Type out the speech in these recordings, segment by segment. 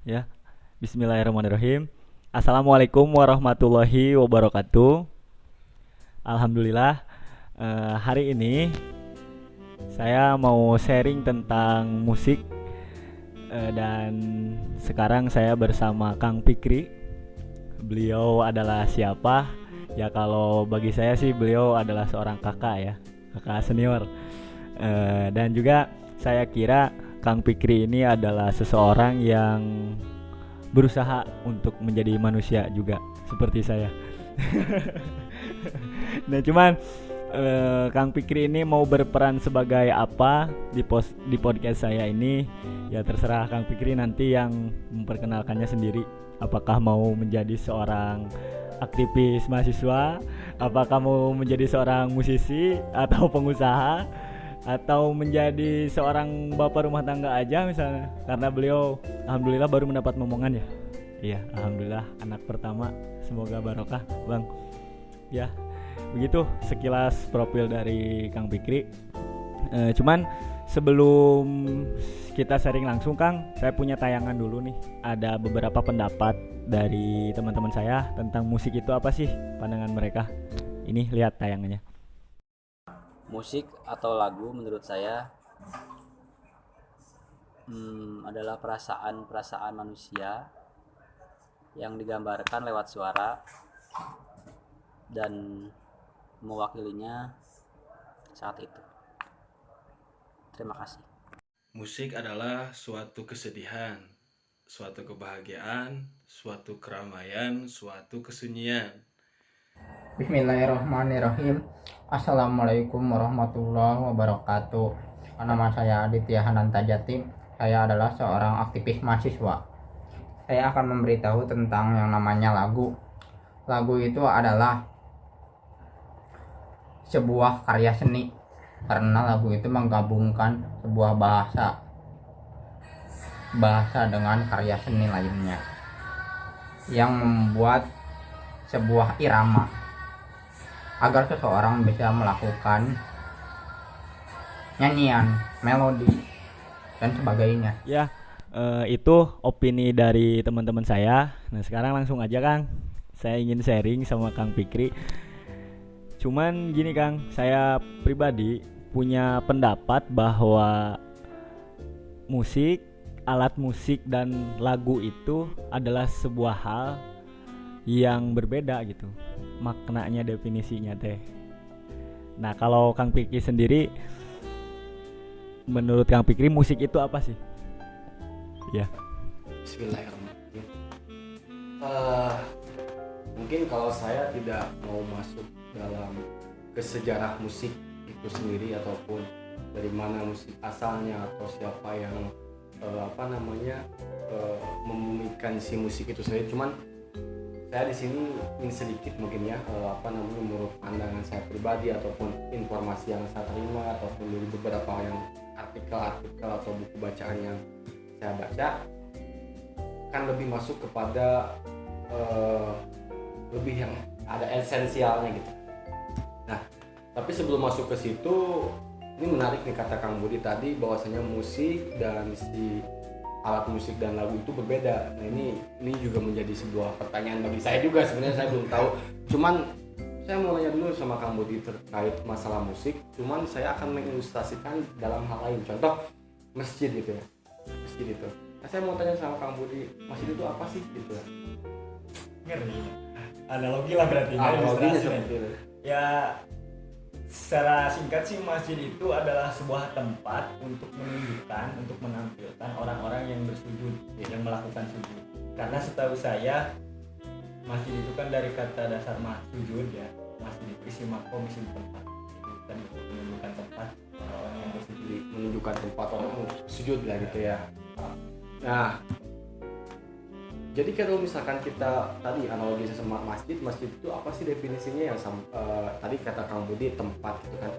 Ya, bismillahirrahmanirrahim. Assalamualaikum warahmatullahi wabarakatuh. Alhamdulillah, hari ini saya mau sharing tentang musik dan sekarang saya bersama Kang Pikri. Beliau adalah siapa? Ya kalau bagi saya sih beliau adalah seorang kakak ya, kakak senior. Dan juga saya kira Kang Pikri ini adalah seseorang yang berusaha untuk menjadi manusia juga seperti saya. Nah cuman Kang Pikri ini mau berperan sebagai apa di podcast saya ini ya terserah Kang Pikri nanti yang memperkenalkannya sendiri. Apakah mau menjadi seorang aktivis mahasiswa, apakah mau menjadi seorang musisi atau pengusaha, atau menjadi seorang bapak rumah tangga aja misalnya, karena beliau alhamdulillah baru mendapat momongan ya. Iya, alhamdulillah anak pertama, semoga barokah bang. Ya begitu sekilas profil dari Kang Pikri. Cuman sebelum kita sharing langsung Kang, saya punya tayangan dulu nih. Ada beberapa pendapat dari teman-teman saya tentang musik itu apa sih pandangan mereka. Ini lihat tayangannya. Musik atau lagu menurut saya adalah perasaan-perasaan manusia yang digambarkan lewat suara dan mewakilinya saat itu. Terima kasih. Musik adalah suatu kesedihan, suatu kebahagiaan, suatu keramaian, suatu kesunyian. Bismillahirrahmanirrahim. Assalamualaikum warahmatullahi wabarakatuh. Nama saya Aditya Hananta Jatim. Saya adalah seorang aktivis mahasiswa. Saya akan memberitahu tentang yang namanya lagu. Lagu itu adalah sebuah karya seni, karena lagu itu menggabungkan sebuah bahasa dengan karya seni lainnya yang membuat sebuah irama agar seseorang bisa melakukan nyanyian, melodi, dan sebagainya. Ya, itu opini dari teman-teman saya. Nah sekarang langsung aja Kang, saya ingin sharing sama Kang Pikri. Cuman gini Kang, saya pribadi punya pendapat bahwa musik, alat musik dan lagu itu adalah sebuah hal yang berbeda gitu, maknanya, definisinya teh. Nah kalau Kang Pikri sendiri, menurut Kang Pikri musik itu apa sih? Ya. Bismillahirrahmanirrahim. Eh, Mungkin kalau saya tidak mau masuk dalam kesejarah musik itu sendiri ataupun dari mana musik asalnya atau siapa yang membumikan si musik itu sendiri. Cuman saya di sini ingin sedikit mungkin ya menurut pandangan saya pribadi ataupun informasi yang saya terima ataupun dari beberapa yang artikel-artikel atau buku bacaan yang saya baca kan lebih masuk kepada lebih yang ada esensialnya gitu. Nah, tapi sebelum masuk ke situ, ini menarik nih kata Kang Budi tadi bahwasanya musik dan si alat musik dan lagu itu berbeda. Nah, ini juga menjadi sebuah pertanyaan bagi saya juga, sebenarnya saya belum tahu. Cuman saya mau nanya dulu sama Kang Budi terkait masalah musik, cuman saya akan mengilustrasikan dalam hal lain. Contoh masjid gitu ya. Masjid itu. Nah, saya mau tanya sama Kang Budi, masjid itu apa sih gitu ya? Ngeri. Analogi lah berarti. Analoginya seperti itu. Ya secara singkat sih masjid itu adalah sebuah tempat untuk menunjukkan, untuk menampilkan orang-orang yang bersujud, yang melakukan sujud. Karena setahu saya masjid itu kan dari kata dasar sujud ya. Masjid itu isi makom, isi tempat. Itu kan menunjukkan tempat orang-orang yang bersujud. Jadi menunjukkan tempat orang sujud lah gitu ya. Nah, jadi kalau misalkan kita tadi analogi sama masjid itu apa sih definisinya yang tadi kata Kang Budi tempat gitu kan.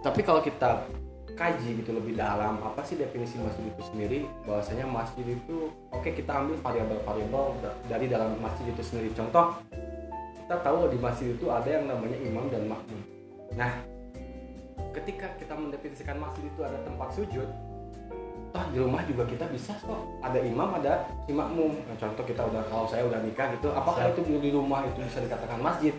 Tapi kalau kita kaji gitu lebih dalam apa sih definisi masjid itu sendiri, bahwasanya masjid itu kita ambil variabel-variabel dari dalam masjid itu sendiri. Contoh, kita tahu di masjid itu ada yang namanya imam dan makmum. Nah, ketika kita mendefinisikan masjid itu ada tempat sujud, di rumah juga kita bisa kok, ada imam ada si makmum. Nah, contoh kita kalau saya udah nikah gitu, apakah itu di rumah itu bisa dikatakan masjid?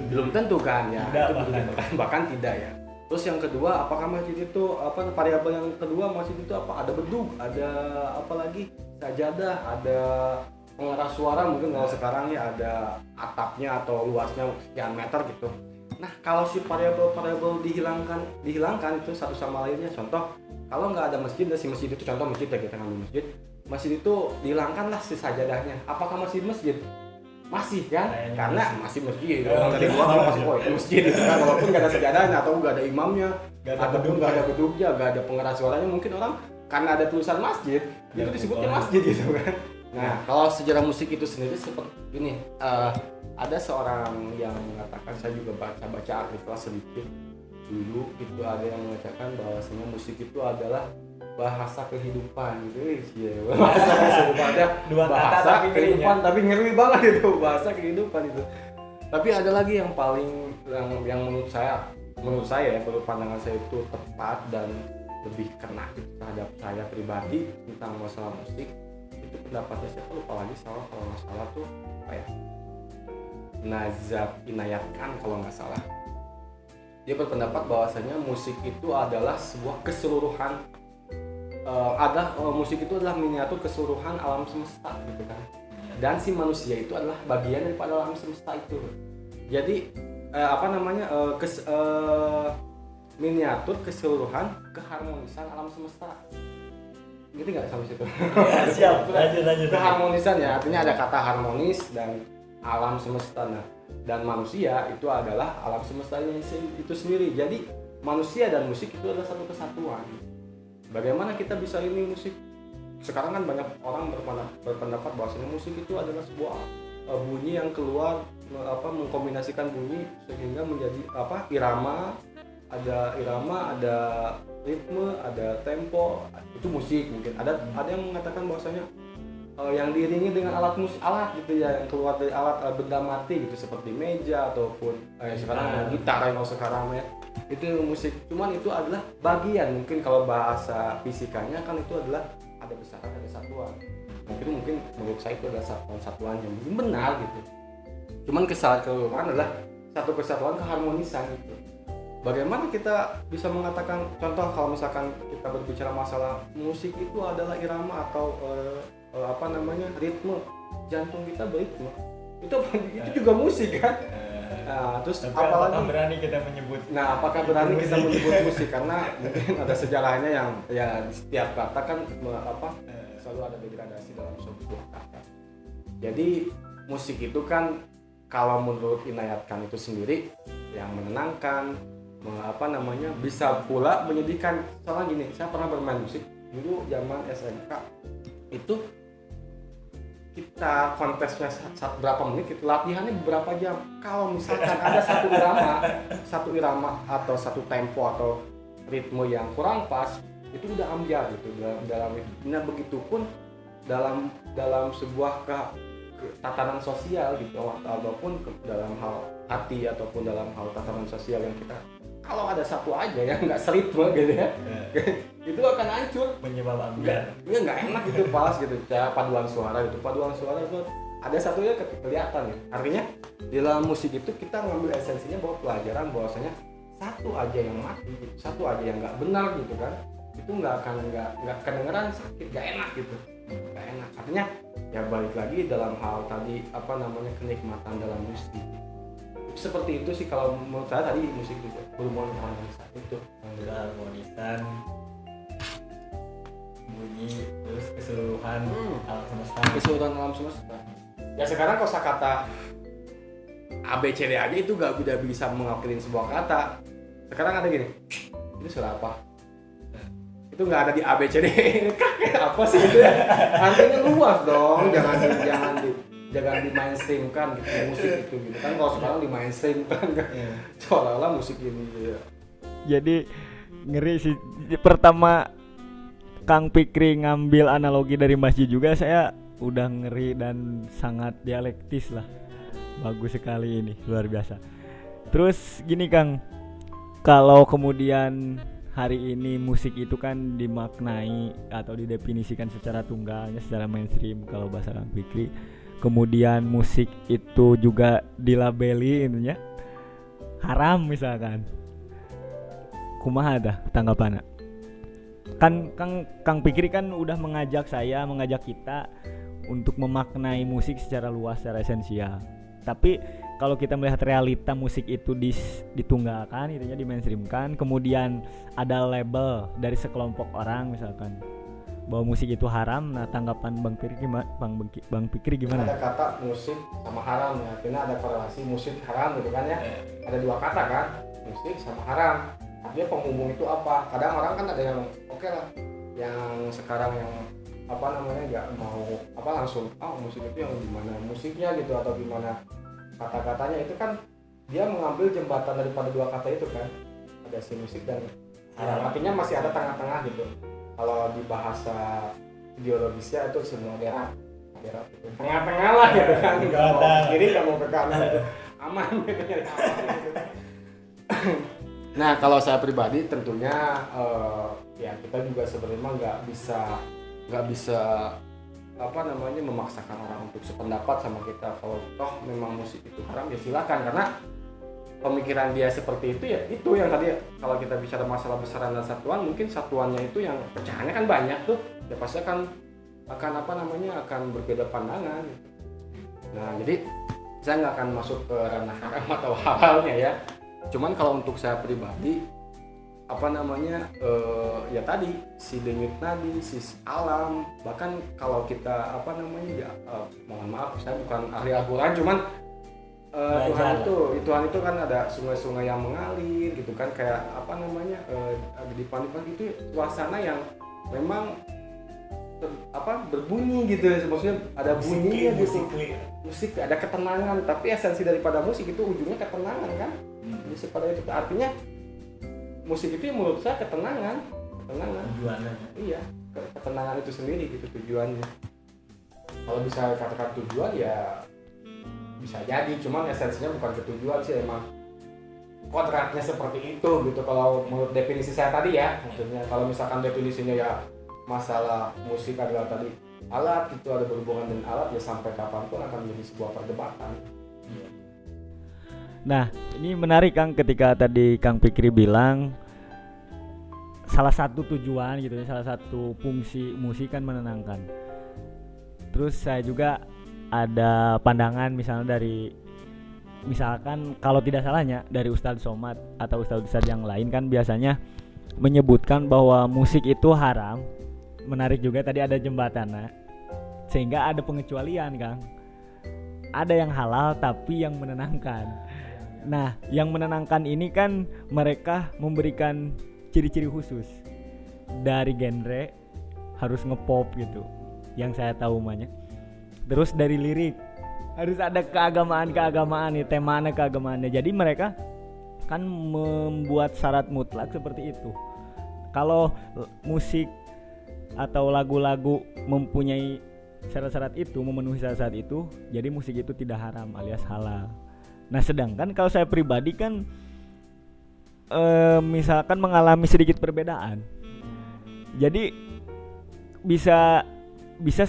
Belum tentu kan ya. Tidak, Itu bahkan tidak ya. Terus yang kedua, apakah masjid itu variabel yang kedua, masjid itu ada bedug, ada apa lagi, sajadah, ada pengeras suara, mungkin kalau sekarang ya ada atapnya atau luasnya sekian meter gitu. Nah, kalau si variabel dihilangkan itu satu sama lainnya. Contoh, kalau nggak ada masjid, si masjid itu contoh masjid ya, kita ngambil masjid itu dihilangkanlah si sajadahnya. Apakah masih masjid? Masih kan? Karena masih masjid. Orang dari luar kalau masih masjid itu kan, walaupun nggak ada sajadahnya atau nggak ada imamnya, ataupun nggak ada bedugnya, nggak ada pengeras suaranya, mungkin orang karena ada tulisan masjid itu disebutnya masjid gitu kan. Nah, kalau sejarah musik itu sendiri seperti ini, ada seorang yang mengatakan, saya juga baca artikel sedikit dulu, itu ada yang mengatakan bahwasanya musik itu adalah bahasa kehidupan gitu ya. Bahasa kehidupan ada bahasa kehidupan, tapi ngeri banget itu bahasa kehidupan itu. Tapi ada lagi yang paling yang menurut saya ya, menurut pandangan saya itu tepat dan lebih kena gitu terhadap saya pribadi tentang masalah musik. Itu pendapatnya siapa lupa lagi, kalau nggak salah tuh apa ya, Nazab Inayat Khan kalau nggak salah. Dia berpendapat bahwasanya musik itu adalah sebuah keseluruhan, musik itu adalah miniatur keseluruhan alam semesta gitu kan. Dan si manusia itu adalah bagian daripada alam semesta itu. Jadi miniatur keseluruhan keharmonisan alam semesta. Gitu nggak sampai situ? Siap, lanjut. Keharmonisan ya, artinya ada kata harmonis dan alam semesta. Nah, dan manusia itu adalah alam semestanya itu sendiri. Jadi manusia dan musik itu adalah satu kesatuan. Bagaimana kita bisa ini musik? Sekarang kan banyak orang berpendapat bahwasanya musik itu adalah sebuah bunyi yang keluar mengkombinasikan bunyi sehingga menjadi irama, ada ritme, ada tempo, itu musik mungkin. Ada yang mengatakan bahwasanya yang diiringi dengan alat gitu ya, yang keluar dari alat benda mati gitu, seperti meja ataupun sekarang gitar yang sekarang ya. Itu musik. Cuman itu adalah bagian, mungkin kalau bahasa fisikanya kan itu adalah ada besaran, ada satuan. Mungkin menurut saya itu adalah satuan yang mungkin benar gitu. Cuman keseluruhan adalah satu kesatuan keharmonisan gitu. Bagaimana kita bisa mengatakan, contoh kalau misalkan kita berbicara masalah musik itu adalah irama atau ritme, jantung kita beritme, itu juga musik kan. Nah, terus apalagi berani kita menyebut? Nah, apakah berani kita menyebut musik? Karena mungkin ada sejarahnya yang ya setiap kata kan selalu ada degradasi dalam sebuah kata. Jadi musik itu kan kalau menurut Inayat Khan itu sendiri yang menenangkan, bisa pula menyedihkan. Soalnya gini, saya pernah bermain musik dulu zaman SMK. Itu kita kontesnya berapa menit, kita latihannya beberapa jam. Kalau misalkan ada satu irama atau satu tempo atau ritme yang kurang pas, itu udah ambiar gitu dalam itu. Nah, begitupun dalam sebuah tatanan sosial gitu, ataupun dalam hal hati ataupun dalam hal tatanan sosial yang kita, kalau ada satu aja yang nggak seritme gitu ya, itu akan hancur, penyebab ambiar. Nggak enak gitu pas gitu, kayak paduan suara itu ada satunya kelihatan ya. Artinya di dalam musik itu kita ngambil esensinya bahwa pelajaran bahwasanya satu aja yang mati, satu aja yang nggak benar gitu kan, itu nggak kedengeran sakit, nggak enak gitu, nggak enak. Artinya ya balik lagi dalam hal tadi kenikmatan dalam musik. Seperti itu sih kalau menurut saya tadi musik juga berhubungan dengan harmonisan itu. Harmonisan bunyi terus keseluruhan alam semesta. Keseluruhan alam semesta. Ya sekarang kosakata ABCD aja itu gak bisa mewakili sebuah kata. Sekarang ada gini, itu suara apa? Itu nggak ada di ABCD. Apa sih itu ya? Artinya luas dong, jangan di mainstream kan gitu, musik itu gitu kan. Kalau sekarang di mainstream kan seolah-olah musik ini ya. Jadi ngeri sih. Pertama Kang Fikri ngambil analogi dari masjid juga, saya udah ngeri dan sangat dialektis lah. Bagus sekali ini, luar biasa. Terus gini Kang, kalau kemudian hari ini musik itu kan dimaknai atau didefinisikan secara tunggalnya, secara mainstream kalau bahasa Kang Fikri. Kemudian musik itu juga dilabeli intinya haram misalkan. Kumaha dah tanggapannya? Kan Kang Fikri kan udah mengajak kita untuk memaknai musik secara luas, secara esensial. Tapi kalau kita melihat realita musik itu ditunggalkan, intinya dimainstreamkan, kemudian ada label dari sekelompok orang misalkan bahwa musik itu haram. Nah, tanggapan Bang Fikri gimana? Ada kata musik sama haram ya, karena ada korelasi musik haram gitu kan ya. Ada dua kata kan, musik sama haram. Artinya penghubung itu apa? Kadang orang kan ada yang oke lah, yang sekarang yang nggak mau langsung musik itu yang gimana musiknya gitu atau gimana kata-katanya, itu kan dia mengambil jembatan daripada dua kata itu kan, ada si musik dan haram. Artinya masih ada tengah-tengah gitu. Kalau di bahasa ideologisnya itu semua daerah gitu. Tengah-tengah lah gitu kan, nggak mau ke kiri nggak mau ke kanan gitu. Aman gitu, nyari aman gitu. Nah kalau saya pribadi tentunya ya kita juga sebenarnya nggak bisa memaksakan orang untuk sependapat sama kita. Kalau toh memang musik itu haram ya silakan, karena pemikiran dia seperti itu ya itu yang tadi kalau kita bicara masalah besaran dan satuan, mungkin satuannya itu yang pecahannya kan banyak tuh ya, pasti akan berbeda pandangan gitu. Nah jadi saya nggak akan masuk ke ranah haram atau halalnya ya. Cuman kalau untuk saya pribadi ya tadi si denyut nadi, si alam, bahkan kalau kita mohon maaf saya bukan ahli Al-Quran, cuman Tuhan itu kan ada sungai-sungai yang mengalir gitu kan, kayak ada di Panipan itu suasana yang memang berbunyi gitu, maksudnya ada bunyinya gitu, musik ada ketenangan, tapi esensi daripada musik itu ujungnya ketenangan kan. Jadi sepada itu artinya musik itu menurut saya ketenangan tujuannya. Iya, ketenangan itu sendiri gitu tujuannya. Kalau bisa katakan tujuan ya bisa jadi, cuman esensinya bukan ketujuan sih, emang kodratnya seperti itu gitu kalau menurut definisi saya tadi ya. Maksudnya kalau misalkan definisinya ya masalah musik adalah tadi alat, itu ada berhubungan dengan alat, ya sampai kapanpun akan menjadi sebuah perdebatan. Nah, ini menarik Kang, ketika tadi Kang Fikri bilang salah satu tujuan gitu ya, salah satu fungsi musik kan menenangkan. Terus saya juga ada pandangan misalkan kalau tidak salahnya dari Ustadz Somad atau Ustadz yang lain kan biasanya menyebutkan bahwa musik itu haram. Menarik juga tadi ada jembatannya, sehingga ada pengecualian Kang. Ada yang halal tapi yang menenangkan. Nah, yang menenangkan ini kan mereka memberikan ciri-ciri khusus. Dari genre harus ngepop gitu, yang saya tahu banyak. Terus dari lirik harus ada keagamaan nih, temanya keagamaannya. Jadi mereka kan membuat syarat mutlak seperti itu. Kalau musik atau lagu-lagu mempunyai syarat-syarat itu, memenuhi syarat-syarat itu, jadi musik itu tidak haram alias halal. Nah, sedangkan kalau saya pribadi kan misalkan mengalami sedikit perbedaan. Jadi bisa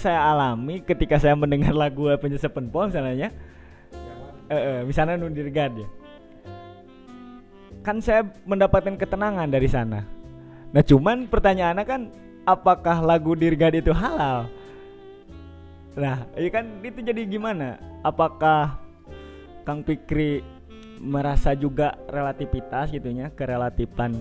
saya alami ketika saya mendengar lagu Penjasa Penpol misalnya. Misalnya Nundirgad ya. Kan saya mendapatkan ketenangan dari sana. Nah, cuman pertanyaannya kan apakah lagu Dirgad itu halal? Nah, ya kan itu jadi gimana? Apakah Kang Fikri merasa juga relativitas gitunya, kerelatifan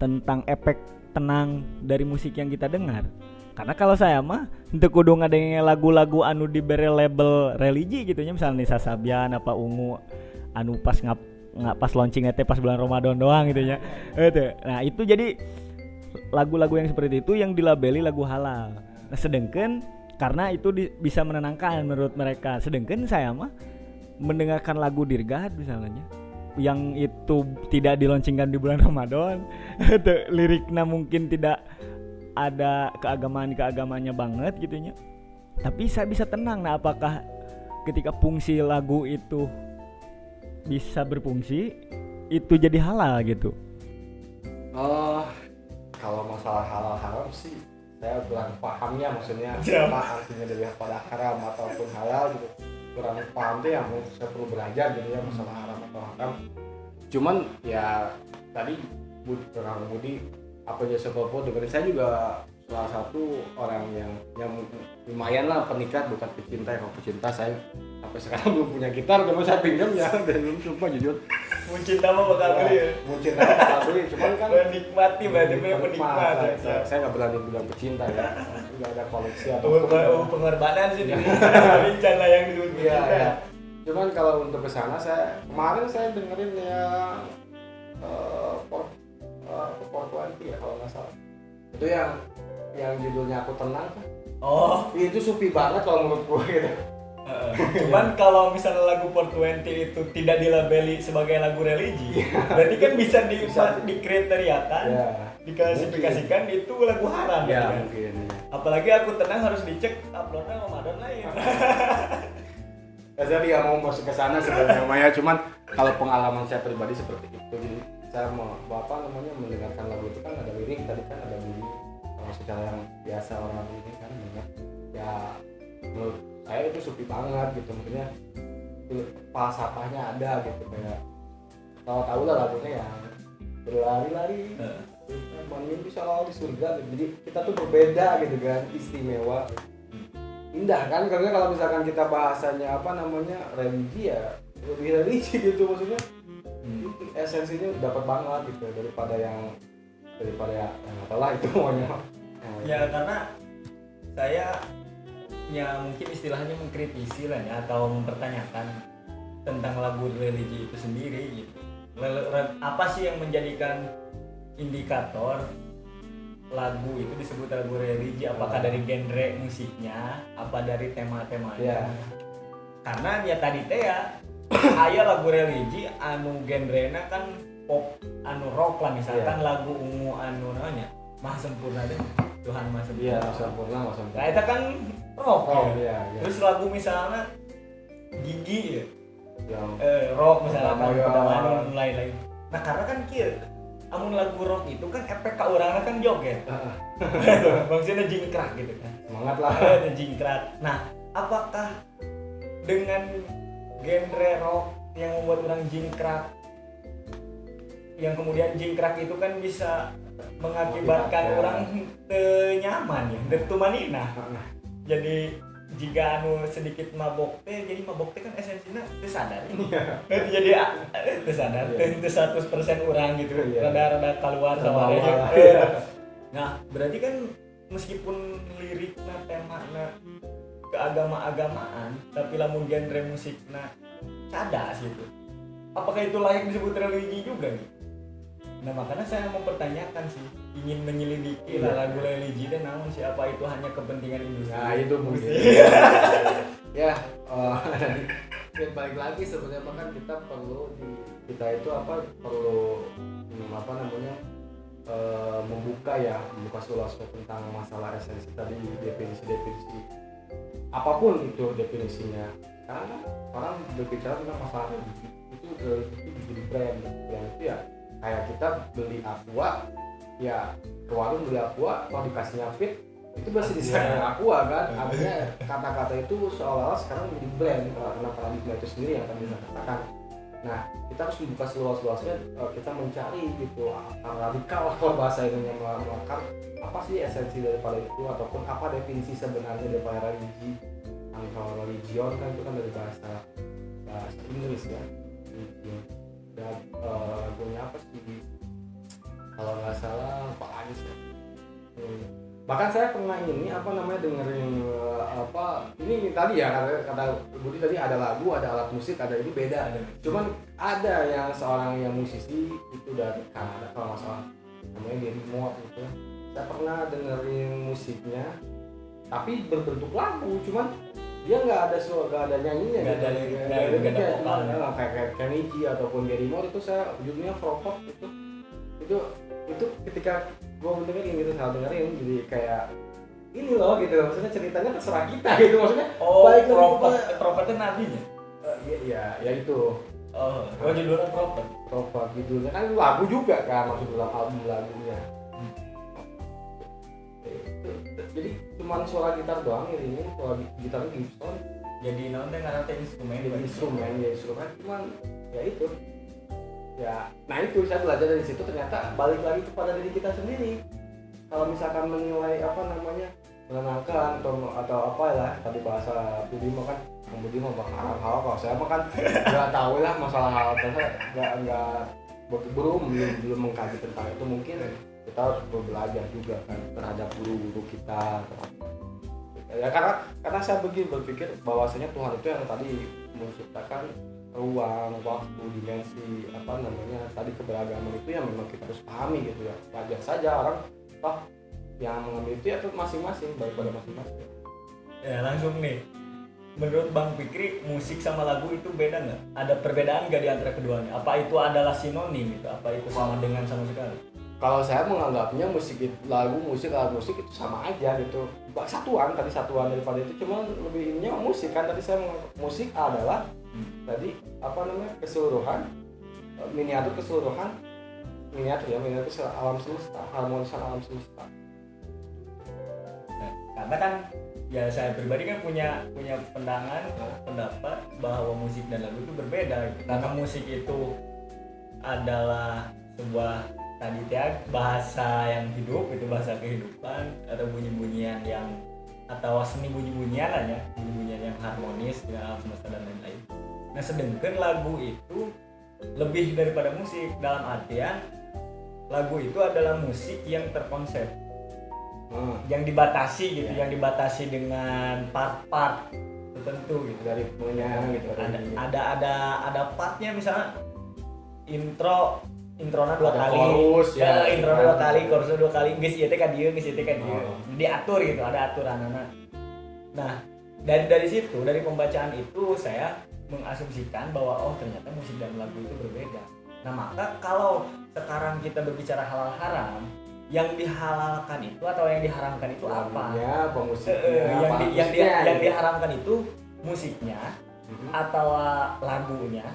tentang efek tenang dari musik yang kita dengar? Karena kalau saya mah untuk kudu ngadenge lagu-lagu anu diberi label religi gitunya, misalnya Nisa Sabian apa Ungu anu pas pas launching teh pas bulan Ramadan doang gitunya. Nah, itu jadi lagu-lagu yang seperti itu yang dilabeli lagu halal. Nah, sedangkan karena itu bisa menenangkan menurut mereka. Sedangkan saya mah mendengarkan lagu Dirgad misalnya yang itu tidak dilaunchingkan di bulan Ramadan, liriknya mungkin tidak ada keagamaan-keagamaannya banget gitunya, tapi saya bisa tenang. Nah, apakah ketika fungsi lagu itu bisa berfungsi itu jadi halal gitu? Oh, kalau masalah halal haram sih saya kurang paham ya, maksudnya Siap. apa artinya daripada haram ataupun halal gitu. Kurang paham tuh ya, saya perlu belajar gitu ya masalah haram atau haram. Cuman ya tadi Kang Budi apa aja sebabnya dengerin, saya juga salah satu orang yang lumayan lah penikat, bukan pecinta. Kalau pecinta saya sampai sekarang belum punya gitar, cuma saya pinjam ya dan belum, sumpah jujur. Cinta mah bakal beli ya. Mungkin bakal beli, cuman kan Menikmati berarti penikmat. saya nggak berani bilang pecinta ya, nggak ada koleksi atau Pengorbanan sih ini. Bincang lah yang disebut iya, pecinta. ya. Cuman kalau untuk kesana kemarin saya dengerin yang Port 20 ya kalau nggak salah, itu yang judulnya Aku Tenang kan. Oh, Itu supi banget kalau menurut gue gitu. cuman kalau misalnya lagu Port 20 itu tidak dilabeli sebagai lagu religi, berarti kan bisa dikriteria-kan, Ya, diklasifikasikan itu lagu haram ya kan? mungkin. Apalagi Aku Tenang harus dicek uploadnya Ramadan lain. Saya dia mau masuk ke sana sebenarnya Maya, cuman kalau pengalaman saya pribadi seperti itu, jadi saya mau mendengarkan lagu itu kan ada lirik, tadi kan ada bunyi, kalau secara yang biasa orang ini kan dengar ya, menurut saya itu supi banget gitu, maksudnya falsafahnya ada gitu, kayak tahu lah lagunya yang berlari-lari mimpi seolah di surga gitu. Jadi kita tuh berbeda gitu kan, istimewa, indah kan, karena kalau misalkan kita bahasanya religi ya lebih religi gitu, maksudnya esensinya dapat banget gitu daripada yang apalah itu maunya. Ya karena saya ya mungkin istilahnya mengkritisi lah ya, atau mempertanyakan tentang lagu religi itu sendiri gitu. Apa sih yang menjadikan indikator lagu itu disebut lagu religi? Apakah dari genre musiknya, apa dari tema-temanya? Karena ya tadi teh ya aya lagu religi anu genrena kan pop anu rock lah, misalkan lagu ungu anu namanya Maha Sempurna deh, Tuhan Maha Sempurna. Iya, sempurna. Nah, itu kan rock Iya. Terus lagu misalnya Gigi ya, Yang rock misalnya kan Perdamaian. Perdamaian lain-lain. Nah karena kan kieu amun lagu rock itu kan efek ka urangna kan joget. Maksudnya jingkrak gitu kan. semangat lah. Jingkrak. Nah, apakah dengan genre rock yang membuat orang jingkrak, yang kemudian jingkrak itu kan bisa mengakibatkan Motivasi. orang nyaman ya, detumanina. Jadi jika anu sedikit mabok teh, jadi mabok teh kan esensinya teu sadar. Jadi teu sadar, teu 100% orang gitu. Rada-rada keluar sama dia. Nah, berarti kan meskipun liriknya, temana keagama-agamaan, tapi lamun genre musiknya cadas gitu. Apakah itu layak disebut religi juga nih? Nah makanya saya mempertanyakan sih, ingin menyelidiki lah lagu religi dan namun siapa itu hanya kepentingan industri. Nah itu mungkin. Ya, balik lagi sebenarnya kan kita perlu membuka seluas tentang masalah esensi tadi, definisi apapun itu definisinya. Karena orang berbicara tentang masalah religi itu jadi brand itu ya kayak kita beli aqua ya, ke warung beli aqua kalau dikasihnya fit itu masih disayang aqua kan. Artinya kata-kata itu seolah-olah sekarang menjadi brand karena paradigma itu sendiri yang tadi saya katakan. Nah kita harus dibuka seluas-luasnya, kita mencari gitu radikal kalau bahasa Indonesia melengkap apa sih esensi daripada itu, ataupun apa definisi sebenarnya daripada religi. Kalau religion kan itu kan dari bahasa Inggris ya, religion. Dan lagunya apa sih kalau nggak salah Pak Anies ya. Bahkan saya pernah dengerin ini tadi ya, kata Budi tadi ada lagu, ada alat musik, ada ini beda. Cuman ada yang seorang yang musisi itu dari Kanada kalau nggak salah, namanya Gary Moore gitu. Saya pernah dengerin musiknya tapi berbentuk lagu, cuman dia nggak ada nyanyinya, Nggak ada vokalnya. Kayak Kenny G ataupun Gary Moore itu saya judulnya Frokop gitu. Itu ketika gue dengerin jadi kayak ini loh gitu, maksudnya ceritanya terserah kita gitu, maksudnya Oh, baik lagi propetnya nabinya. ya itu Oh judulnya proper. Proper judulnya kan lagu juga kan, masuk dalam album lagunya. Jadi cuman suara gitar doang ini, suara gitarnya Gibson. Jadi nonton karena instrumen Jadi instrumen cuman ya itu. Ya, nah itu saya belajar dari situ, ternyata balik lagi kepada diri kita sendiri. Kalau misalkan menilai menenangkan atau apa lah, tadi bahasa Budi mah kan, Budi mah bakal hal kalau saya mah kan nggak tahu lah masalah hal tersebut, belum mengkaji tentang itu. Mungkin kita harus belajar juga kan terhadap guru-guru kita. Ya karena saya berpikir bahwasanya Tuhan itu yang tadi menciptakan ruang, waktu, dimensi tadi keberagaman itu yang memang kita harus pahami gitu ya. Wajar saja orang yang mengambil itu ya masing-masing, daripada masing-masing. Ya langsung nih, menurut Bang Fikri musik sama lagu itu beda nggak? Ada perbedaan nggak di antara keduanya? Apa itu adalah sinonim gitu? Apa itu sama dengan sama sekali? Kalau saya menganggapnya alat musik itu sama aja gitu. Satuan daripada itu, cuma lebih ininya musik kan. Tadi saya menganggap musik adalah tadi keseluruhan miniatur alam semesta, harmonisan alam semesta. Nah, karena kan ya saya pribadi kan punya pendapat bahwa musik dan lagu itu berbeda gitu. Karena musik itu adalah sebuah bahasa yang hidup, itu bahasa kehidupan atau bunyi-bunyian atau seni bunyi-bunyian aja, bunyi-bunyian yang harmonis dengan alam semesta dan lain-lain. Nah sedangkan lagu itu lebih daripada musik, dalam artian lagu itu adalah musik yang terkonsep, yang dibatasi gitu, yang dibatasi dengan part-part tertentu gitu, dari punya gitu. Ada partnya, misalnya introna 2 kali, introna 2 kali, chorusnya 2 kali, geus ieu teh ka dieu, diatur gitu, ada aturan. Nah, dari situ, dari pembacaan itu saya mengasumsikan bahwa ternyata musik dan lagu itu berbeda. Nah, maka kalau sekarang kita berbicara halal haram, yang dihalalkan itu atau yang diharamkan itu apa? Yang diharamkan itu musiknya atau lagunya.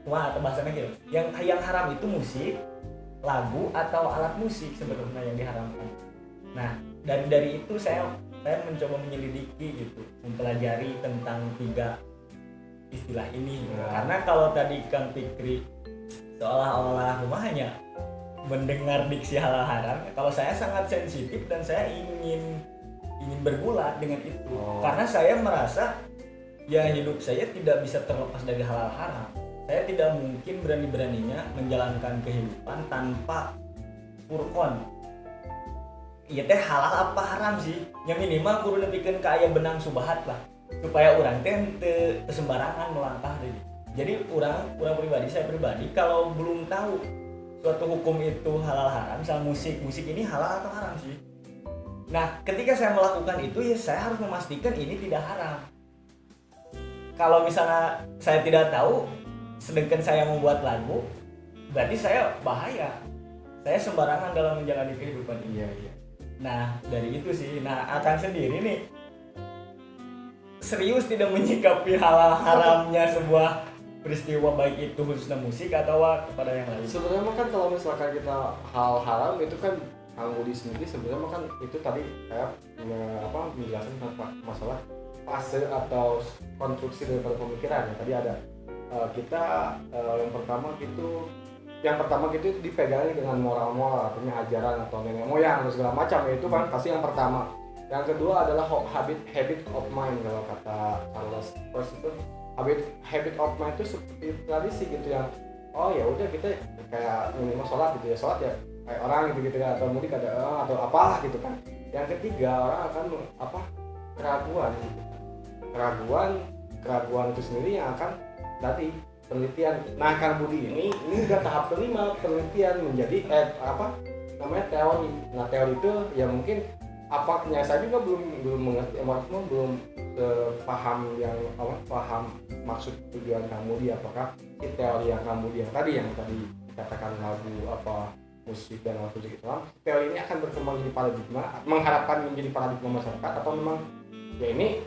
Wah, atau bahasanya gitu. Yang haram itu musik, lagu atau alat musik sebenarnya yang diharamkan. Nah, dari itu saya mencoba menyelidiki gitu, mempelajari tentang 3 istilah ini. Karena kalau tadi Kang Fikri seolah-olah hanya mendengar diksi halal haram, kalau saya sangat sensitif dan saya ingin bergulat dengan itu. Karena saya merasa ya hidup saya tidak bisa terlepas dari halal haram. Saya tidak mungkin berani-beraninya menjalankan kehidupan tanpa furqon. Iya teh halal apa haram sih? Yang minimal kudu nepikeun ka aya benang subhat lah, supaya urang teh teu sembarangan melangkah deui. Jadi saya pribadi kalau belum tahu suatu hukum itu halal haram, misal musik ini halal atau haram sih. Nah, ketika saya melakukan itu ya saya harus memastikan ini tidak haram. Kalau misalnya saya tidak tahu, sedangkan saya membuat lagu, berarti saya bahaya. Saya sembarangan dalam menjalani kehidupan ini. Iya. Nah, dari itu sih. Nah, Akang sendiri nih serius tidak menyikapi halal haramnya sebuah peristiwa, baik itu khususnya musik atau kepada yang lain. Sebenarnya kan kalau misalkan kita hal haram itu kan Kang Budi sendiri sebenarnya kan itu tadi kayak menjelaskan tentang masalah fase atau konstruksi daripada pemikiran. Ya, tadi ada kita yang pertama gitu dipegangi dengan moral, artinya ajaran atau nenek moyang atau segala macam, itu kan pasti yang pertama. Yang kedua adalah habit of mind, kalau kata Charles Peirce itu habit of mind itu seperti tradisi gitu, yang ya udah kita kayak minimal sholat gitu ya, sholat ya kayak orang gitu atau mudik ada atau apalah gitu kan. Yang ketiga orang akan keraguan itu sendiri yang akan tadi penelitian. Nah, Kang Budi ini udah tahap kelima, penelitian menjadi teori. Nah, teori itu ya mungkin apanya saya juga belum mengerti, maksudnya belum paham paham maksud tujuan Kang Budi, apakah teori yang Kang Budi yang tadi dikatakan lagu musik dan musik Islam, teori ini akan berkembang jadi paradigma, mengharapkan menjadi paradigma masyarakat, atau memang ya ini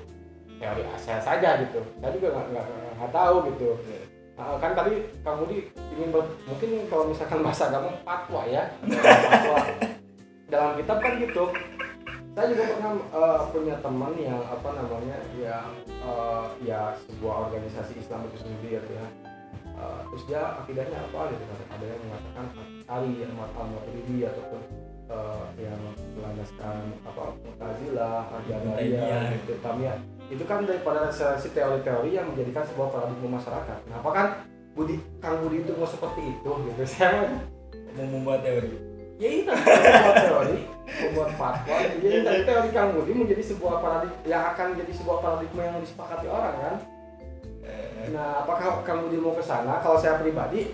teori asal saja gitu. Saya juga nggak tahu gitu. Kan tadi kamu ingin mungkin kalau misalkan bahasa agama fatwa ya, fatwa dalam kitab kan gitu. Saya juga pernah punya teman yang ya sebuah organisasi Islam itu sendiri ya. Terus dia akidahnya apa gitu, ada yang mengatakan Ali al-Maturidi ataupun yang melandaskan Mu'tazilah, Jabariyah, gitu, Tamiyah. Itu kan daripada si teori-teori yang menjadikan sebuah paradigma masyarakat. Nah, apa kan Kang Budi itu mau seperti itu gitu. Saya mau membuat teori. Ya itu membuat teori, membuat fatwa. Jadi dari teori Kang Budi menjadi sebuah paradigma yang akan menjadi sebuah paradigma yang disepakati orang kan. Nah, apakah Kang Budi mau ke sana? Kalau saya pribadi,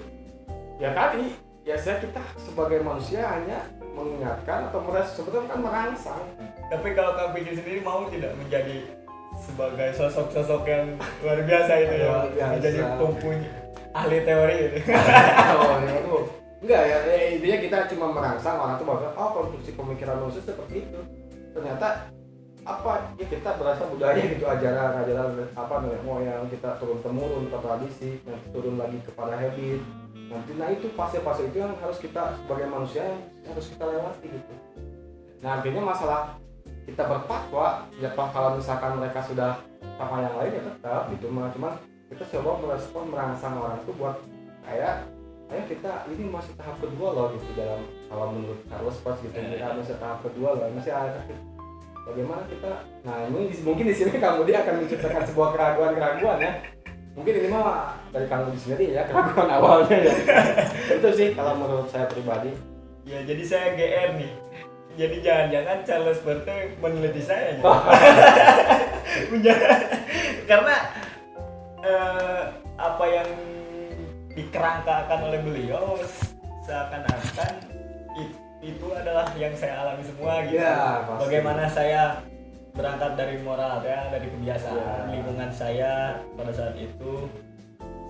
ya tadi, ya kita sebagai manusia hanya mengingatkan atau sebetulnya kan merangsang. Tapi kalau Kang Fikri sendiri mau tidak menjadi sebagai sosok-sosok yang luar biasa itu ya, menjadi pempunya ahli teori itu. Enggak ya, intinya kita cuma merangsang orang tuh bahwa konstruksi pemikiran manusia seperti itu. Ternyata ya kita berasa budaya gitu, ajaran moyang kita turun temurun ke tradisi, nanti turun lagi kepada habit. Nanti itu fase-fase itu yang harus kita sebagai manusia harus kita lewati gitu. Nah, artinya masalah kita berfatwa ya kalau misalkan mereka sudah sama yang lain ya tetap gitu, cuman kita coba merespon merangsang orang itu buat kayak ayo kita ini masih tahap kedua loh gitu, dalam kalau menurut Carlos Paz gitu, kita masih tahap kedua loh, masih ada bagaimana kita. Nah, ini mungkin di sini kamu dia akan menciptakan sebuah keraguan ya. Mungkin ini mah dari kamu sendiri ya, keraguan awalnya ya. Itu sih kalau menurut saya pribadi. Ya, jadi saya GR nih. Jadi jangan-jangan Charles Berte meneliti saya ya. Karena apa yang dikerangkakan oleh beliau seakan-akan itu adalah yang saya alami semua gitu. Ya, bagaimana saya berangkat dari moral ya, dari kebiasaan lingkungan saya pada saat itu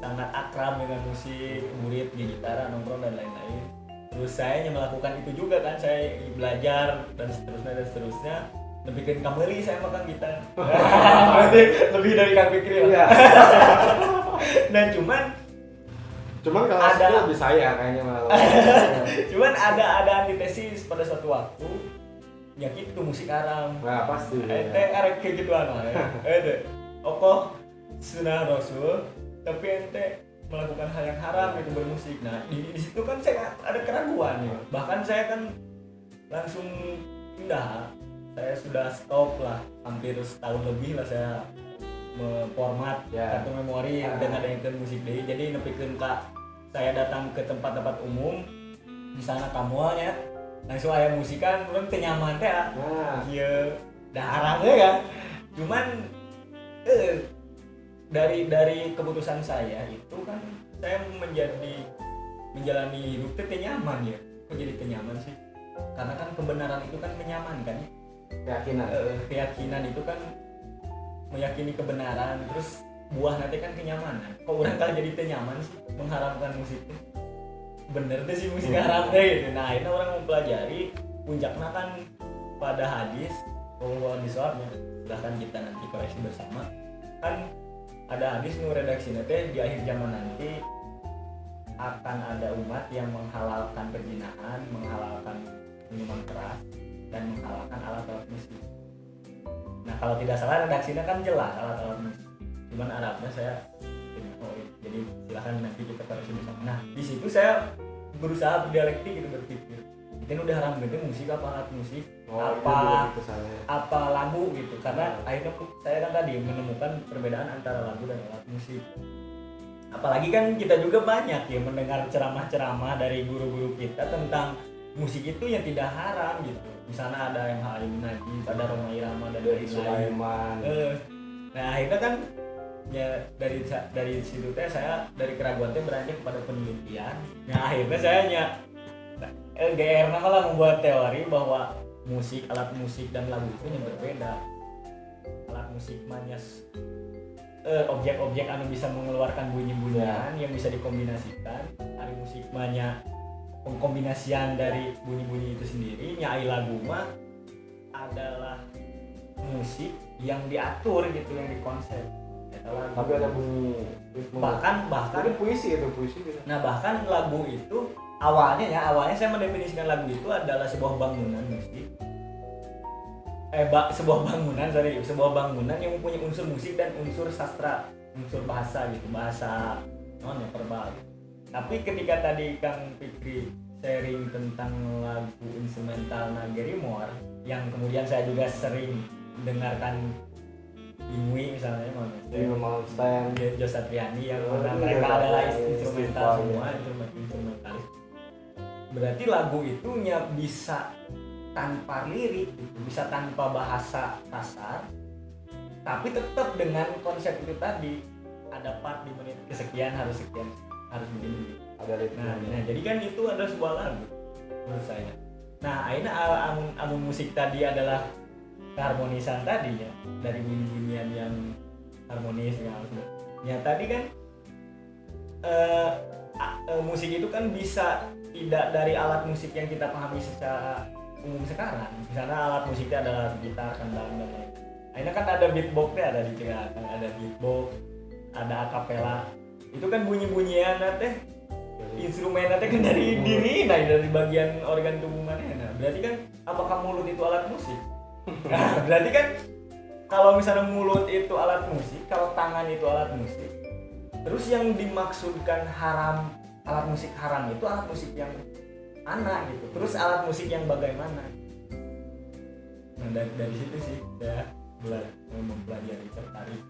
sangat akrab dengan musik, murid di gitar, nongkrong dan lain-lain. Terus saya hanya melakukan itu juga kan, saya belajar dan seterusnya lebihkan kameli saya makan gitar. Berarti lebih dari Kang Fikri lah. Iya. Dan cuman kalau ada lebih saya kayaknya malah. Cuman ada antitesis pada suatu waktu. Ya gitu musik haram. Nah, pasti. Ente arek kayak gitu ya. Okoh sunah Rasul, tapi ente melakukan hal yang haram itu bermusik. Nah, di situ kan saya ada keraguan ya. Bahkan saya kan langsung pindah. Saya sudah stop lah, hampir setahun lebih lah saya memformat kartu memori dengan adanya musik deh. Jadi nepikeun ka saya datang ke tempat-tempat umum di sana kamualnya langsung aya musikan, urang teu nyaman teh. Nah, ieu da haram ya kan. Cuman dari keputusan saya itu kan saya menjalani hidup teh nyaman ya. Kok jadi nyaman sih? Karena kan kebenaran itu kan menyamankan ya. Keyakinan itu kan meyakini kebenaran, terus buah nanti kan kenyamanan. Kok orang kalau jadi nyaman sih mengharamkan musik itu? Bener tuh sih musik haram deh gitu. Nah, akhirnya orang mempelajari puncaknya kan pada hadis bahwa di soalnya silahkan kita nanti koreksi bersama. Kan ada hadis nu redaksinya teh di akhir zaman nanti akan ada umat yang menghalalkan perzinahan, menghalalkan minuman keras, dan menghalalkan alat-alat musik. Nah, kalau tidak salah redaksinya kan jelas alat-alat musik. Cuman Arabnya saya jadi silakan nanti kita koreksi bersama. Nah, di situ saya berusaha berdialektik gitu, berpikir ini udah haram gitu musik apa alat musik, apa lagu gitu. Karena akhirnya saya kan tadi menemukan perbedaan antara lagu dan alat musik. Apalagi kan kita juga banyak ya mendengar ceramah-ceramah dari guru-guru kita tentang musik itu yang tidak haram gitu. Di sana ada yang Halim Najib, ada Roma Irama dan Sulaiman. Nah, akhirnya kan ya dari situ teh saya dari keraguan teh beranjak kepada penelitian. Nah, akhirnya saya GR malah membuat teori bahwa musik, alat musik dan lagu itu yang berbeda. Alat musik manyas objek-objek anu bisa mengeluarkan bunyi-bunyian yang bisa dikombinasikan. Ari musik banyak pengkombinasian dari bunyi-bunyi itu sendiri. Nyai lagu mah adalah musik yang diatur gitu, yang dikonsep. Tapi ada bunyi ritme. bahkan Itu puisi gitu. nah bahkan lagu itu awalnya saya mendefinisikan lagu itu adalah sebuah bangunan musik sebuah bangunan yang mempunyai unsur musik dan unsur sastra, unsur bahasa gitu, bahasa verbal. Tapi ketika tadi Kang Fikri sharing tentang lagu instrumental Nagerimor yang kemudian saya juga sering dengarkan Ingwi misalnya, Malmsteen, Jo Satriani yang mana mereka adalah instrumental semua, instrumentalis. Berarti lagu itu bisa tanpa lirik, bisa tanpa bahasa kasar, tapi tetap dengan konsep itu tadi, ada part di menit kesekian harus begini. ada ritme. Nah, jadi kan itu adalah sebuah lagu menurut saya. Nah, akhirnya amun musik tadi adalah keharmonisan tadi ya, dari bunyi-bunyian yang harmonis ya tadi kan musik itu kan bisa tidak dari alat musik yang kita pahami secara umum sekarang. Misalnya alat musiknya adalah gitar, kendang dan lain. Akhirnya kan ada beatboxnya, ada dicerakan, ada beatbox, ada akapela. Itu kan bunyi-bunyian teh instrumennya teh kan dari diri, dari bagian organ tubuh mana. Nah, berarti kan apakah mulut itu alat musik? Nah, berarti kan kalau misalnya mulut itu alat musik, kalau tangan itu alat musik, terus yang dimaksudkan haram, alat musik haram itu alat musik yang mana gitu, terus alat musik yang bagaimana? Nah, dari situ sih saya mempelajari, tertarik.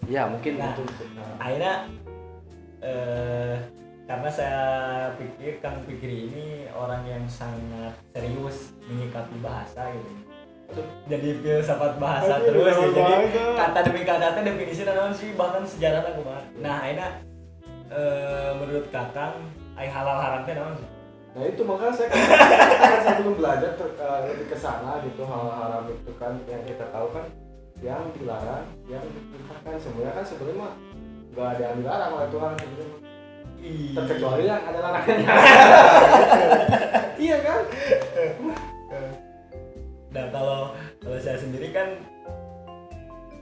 Ya mungkin Nah, itu. Akhirnya karena saya pikir Kang Fikri ini orang yang sangat serius menyikapi bahasa gitu. Jadi filsafat bahasa terus ya. Jadi kata demi kata definisi naon sih, bahkan sejarahnya kumaha. Nah, akhirnya menurut Kakang halal haram teh naon sih? Nah itu makanya saya belum belajar lebih ke sana gitu. Hal haram itu kan yang kita tahu kan yang dilarang, yang diperintahkan. Sebenarnya kan sebenarnya nggak ada yang dilarang oleh Tuhan sebenarnya, terkecuali yang ada larangannya. Iya kan? Nah, kalau saya sendiri kan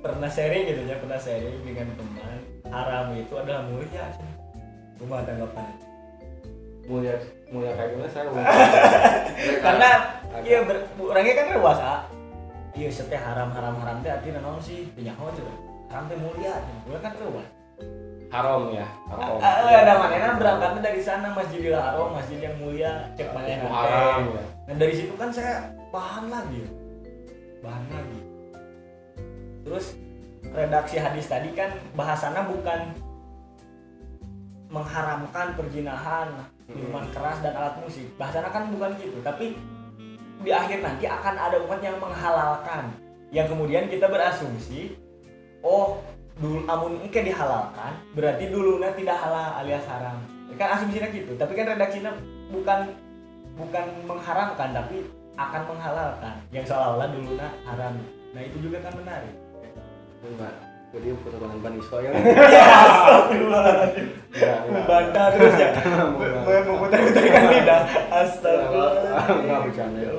pernah sharing dengan teman, haram itu adalah mulia. Kumaha tanggapan? Mulia kayak gimana saya Karena iya orangnya kan dewasa. Iya setiap haram teh artinya naon sih? Teu nyaho cenah. Haram teh mulia. Mulia kan dewasa. haram ya. Ada manehna berangkatnya dari sana, Masjidil Haram, masjid yang mulia, cek manehna. Haram ya. Nah, dari situ kan saya bahan lagi. Terus redaksi hadis tadi kan bahasana bukan mengharamkan perzinahan, minuman keras dan alat musik. Bahasana kan bukan gitu, tapi di akhir nanti akan ada umat yang menghalalkan. Yang kemudian kita berasumsi, oh, dulu amun engke dihalalkan, berarti dulunya tidak halal alias haram. Kan asumsinya gitu, tapi kan redaksinya bukan mengharamkan, tapi akan menghalalkan. Yang seolah-olah dulunya haram. Nah, itu juga kan menarik. Enggak. Jadi potongan ban iso ya. Astagfirullahaladzim. Membantah terus ya. Memutar-mutarkan lidah. Astagfirullah. Enggak bercanda.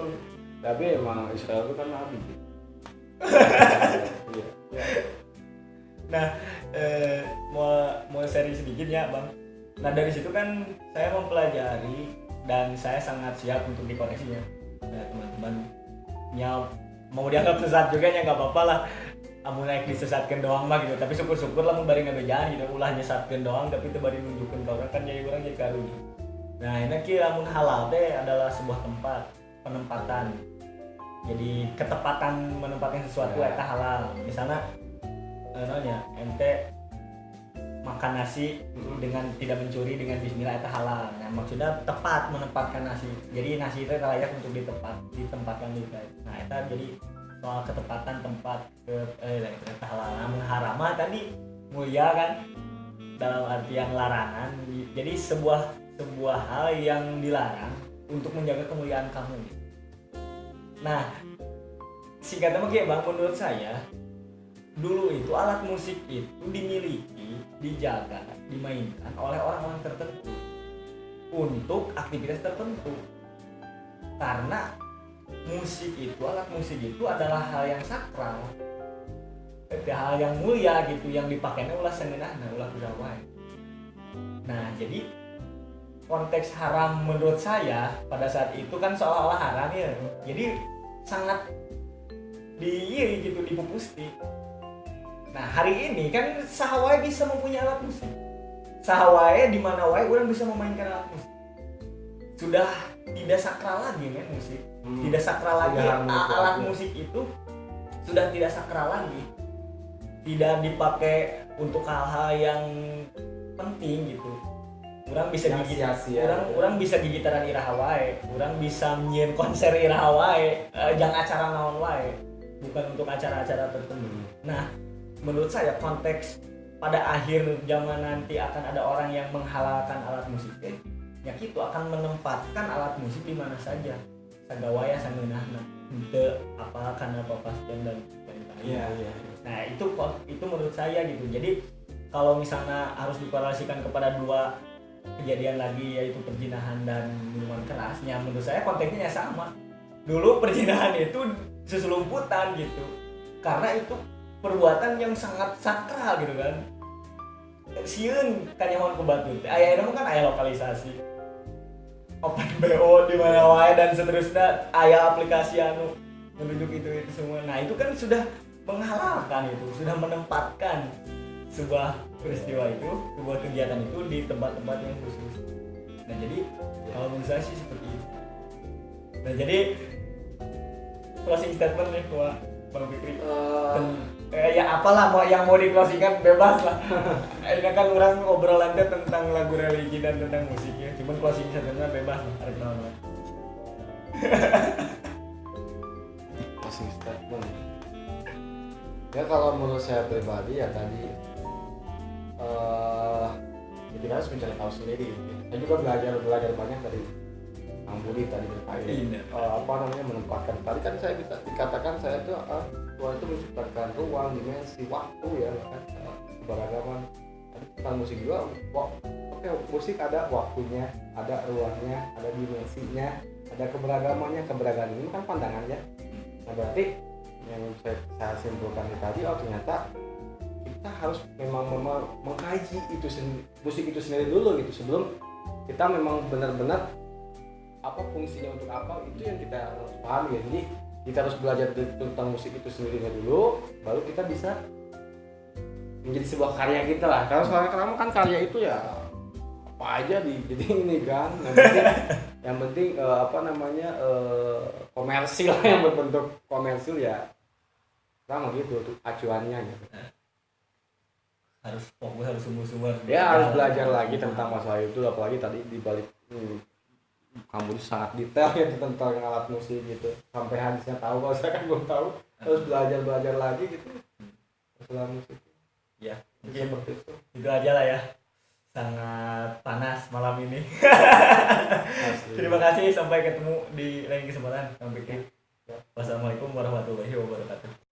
Tapi emang Israel itu kan nabi. Nah, mau sharing sedikit ya, Bang. Nah, dari situ kan saya mempelajari dan saya sangat siap untuk dikoreksinya. Nah, teman-teman, ya mau dianggap sesat juga ya nggak apa-apa lah. Amun naik disesatkan doang mah gitu, tapi syukur-syukur lah bari ngabejaan gitu, ulah nyesatkeun doang tapi teu bari nunjukkeun ka urang kan jadi urang jadi karunya. Nah, ini kieu amun halal teh adalah sebuah penempatan. Jadi ketepatan menempatkan sesuatu eta halal. Misalnya ente makan nasi dengan tidak mencuri dengan bismillah eta halal. Nah, maksudnya tepat menempatkan nasi. Jadi nasi itu layak untuk ditempatkan di situ. Nah, eta jadi soal ketepatan tempat eta halal. Namun harama tadi mulia kan dalam artian larangan. Jadi sebuah hal yang dilarang untuk menjaga kemuliaan kamu. Nah, singkatnya mah Bang, menurut saya dulu itu alat musik itu dimiliki, dijaga, dimainkan oleh orang-orang tertentu untuk aktivitas tertentu. Karena alat musik itu adalah hal yang sakral. hal yang mulia gitu yang dipakainya ulah seungeunahna ulah kumaha wae. Nah, jadi konteks haram menurut saya pada saat itu kan seolah-olah haram ya. Jadi sangat dipupusti. Nah, hari ini kan saha wae bisa mempunyai alat musik. Saha wae di mana wae orang bisa memainkan alat musik. Sudah tidak sakral lagi kan musik. Tidak sakral lagi. Alat musik itu sudah tidak sakral lagi. Tidak dipakai untuk hal-hal yang penting gitu. Orang bisa orang bisa gigitaran iraha wae, orang bisa nyieun konser iraha wae, jang acara naon wae, bukan untuk acara-acara tertentu. Nah, menurut saya konteks pada akhir zaman nanti akan ada orang yang menghalalkan alat musik, ya itu akan menempatkan alat musik di mana saja, sagawaya sangeunahna, henteu apa karena papasteun dan lain-lain. Iya. Nah, itu menurut saya gitu. Jadi kalau misalnya harus dikorelasikan kepada dua kejadian lagi yaitu perzinahan dan minuman kerasnya, menurut saya konteksnya sama. Dulu perzinahan itu seselumputan gitu, karena itu perbuatan yang sangat sakral gitu kan. Sieun kanyahoan ku batur. Aya itu kan aya lokalisasi. Open BO di mana wae dan seterusnya, aya aplikasi anu menunjuk itu semua. Nah, itu kan sudah menghalalkan itu, sudah menempatkan sebuah peristiwa itu, sebuah kegiatan itu di tempat-tempat yang khusus. Nah, jadi kalau menurut saya sih seperti itu. Nah, jadi closing statement nih buat Bang Fikri. Ya apalah yang mau di-closingkan bebas lah. Ini kan orang obrolan tentang lagu religi dan tentang musiknya. Cuman closing statementnya bebas lah, ada kenal. Closing statement. Ya kalau menurut saya pribadi ya tadi kita harus mencari tahu sendiri. Saya juga belajar banyak dari Kang Budi tadi terkait menempatkan. Tadi kan saya dikatakan saya tuh Tuhan itu menciptakan ruang, dimensi, waktu ya kan, keberagaman. Tadi tentang musik juga, musik ada waktunya, ada ruangnya, ada dimensinya, ada keberagamannya. Keberagaman ini kan pandangannya. Nah, berarti yang saya simpulkan tadi, ternyata kita harus memang mengkaji musik itu sendiri dulu gitu, sebelum kita memang benar-benar apa fungsinya untuk apa, itu yang kita harus pahami ya. Jadi kita harus belajar tentang musik itu sendirinya dulu, baru kita bisa menjadi sebuah karya kita lah. Karena kan karya itu ya apa aja jadi ini kan, yang penting komersil, yang berbentuk komersil ya sama gitu untuk acuannya gitu. Harus fokus, harus sumber-sumber. Ya harus belajar lagi tentang masalah itu, apalagi tadi di balik kamu sangat detail ya tentang alat musik gitu, sampai hadisnya tahu, kalau saya kan belum tahu, harus belajar lagi gitu masalah musik. Ya, mungkin seperti itu aja lah ya. Sangat panas malam ini. Terima kasih, sampai ketemu di lain kesempatan. Sampai ketemu. Wassalamualaikum warahmatullahi wabarakatuh.